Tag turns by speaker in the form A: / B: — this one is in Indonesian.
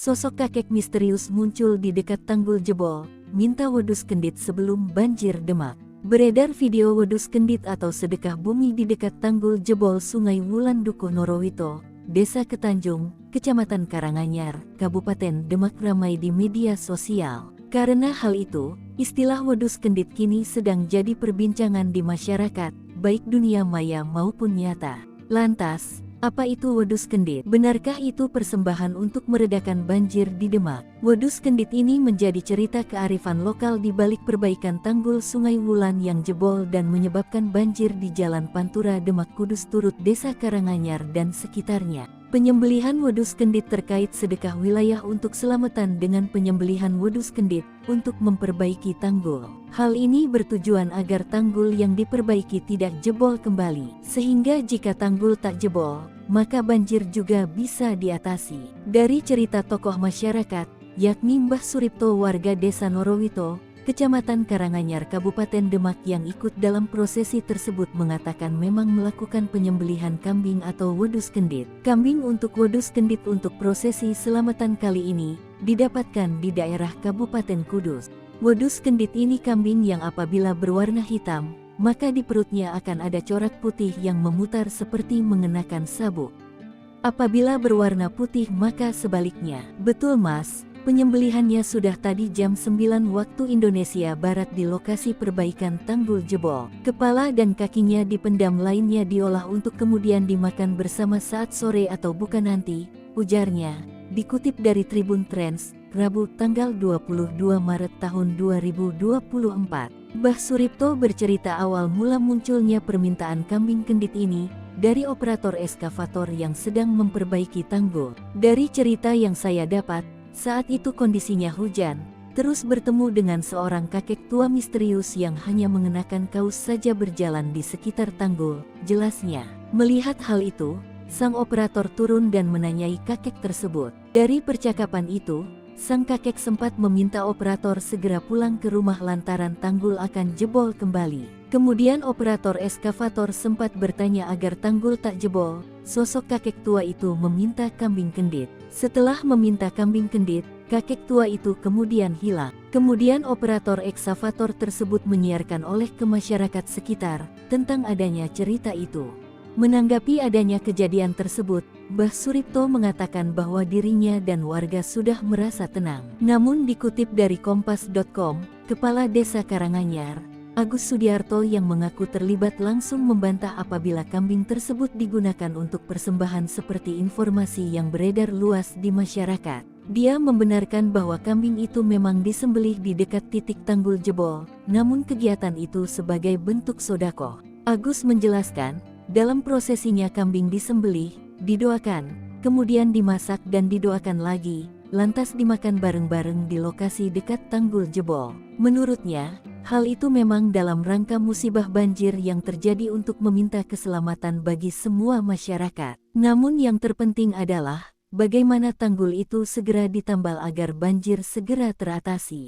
A: Sosok kakek misterius muncul di dekat tanggul jebol, minta wedus kendit sebelum banjir Demak. Beredar video wedus kendit atau sedekah bumi di dekat tanggul jebol Sungai Wulan Dukuh Norowito, Desa Ketanjung, Kecamatan Karanganyar, Kabupaten Demak ramai di media sosial. Karena hal itu, istilah wedus kendit kini sedang jadi perbincangan di masyarakat, baik dunia maya maupun nyata. Lantas, apa itu wedus kendit? Benarkah itu persembahan untuk meredakan banjir di Demak? Wedus kendit ini menjadi cerita kearifan lokal di balik perbaikan tanggul Sungai Wulan yang jebol dan menyebabkan banjir di Jalan Pantura Demak Kudus turut Desa Karanganyar dan sekitarnya. Penyembelihan wedus kendit terkait sedekah wilayah untuk selamatan dengan penyembelihan wedus kendit untuk memperbaiki tanggul. Hal ini bertujuan agar tanggul yang diperbaiki tidak jebol kembali, sehingga jika tanggul tak jebol, maka banjir juga bisa diatasi. Dari cerita tokoh masyarakat, yakni Mbah Suripto warga Desa Norowito, Kecamatan Karanganyar Kabupaten Demak yang ikut dalam prosesi tersebut mengatakan memang melakukan penyembelihan kambing atau wedus kendit. Kambing untuk wedus kendit untuk prosesi selamatan kali ini didapatkan di daerah Kabupaten Kudus. Wedus kendit ini kambing yang apabila berwarna hitam, maka di perutnya akan ada corak putih yang memutar seperti mengenakan sabuk. Apabila berwarna putih maka sebaliknya. Betul Mas. Penyembelihannya sudah tadi jam 9 waktu Indonesia Barat di lokasi perbaikan tanggul jebol. Kepala dan kakinya dipendam, lainnya diolah untuk kemudian dimakan bersama saat sore atau bukan nanti, ujarnya. Dikutip dari Tribun Trends, Rabu tanggal 22 Maret tahun 2024. Mbah Suripto bercerita awal mula munculnya permintaan kambing kendit ini dari operator eskavator yang sedang memperbaiki tanggul. Dari cerita yang saya dapat, saat itu kondisinya hujan, terus bertemu dengan seorang kakek tua misterius yang hanya mengenakan kaos saja berjalan di sekitar tanggul, jelasnya. Melihat hal itu, sang operator turun dan menanyai kakek tersebut. Dari percakapan itu, sang kakek sempat meminta operator segera pulang ke rumah lantaran tanggul akan jebol kembali. Kemudian operator eskavator sempat bertanya agar tanggul tak jebol. Sosok kakek tua itu meminta kambing kendit. Setelah meminta kambing kendit, kakek tua itu kemudian hilang. Kemudian operator ekskavator tersebut menyiarkan oleh ke masyarakat sekitar tentang adanya cerita itu. Menanggapi adanya kejadian tersebut, Mbah Suripto mengatakan bahwa dirinya dan warga sudah merasa tenang. Namun dikutip dari Kompas.com, Kepala Desa Karanganyar, Agus Sudiarto yang mengaku terlibat langsung membantah apabila kambing tersebut digunakan untuk persembahan seperti informasi yang beredar luas di masyarakat. Dia membenarkan bahwa kambing itu memang disembelih di dekat titik tanggul jebol, namun kegiatan itu sebagai bentuk sodako. Agus menjelaskan, dalam prosesinya kambing disembelih, didoakan, kemudian dimasak dan didoakan lagi, lantas dimakan bareng-bareng di lokasi dekat tanggul jebol. Menurutnya, hal itu memang dalam rangka musibah banjir yang terjadi untuk meminta keselamatan bagi semua masyarakat. Namun yang terpenting adalah, bagaimana tanggul itu segera ditambal agar banjir segera teratasi.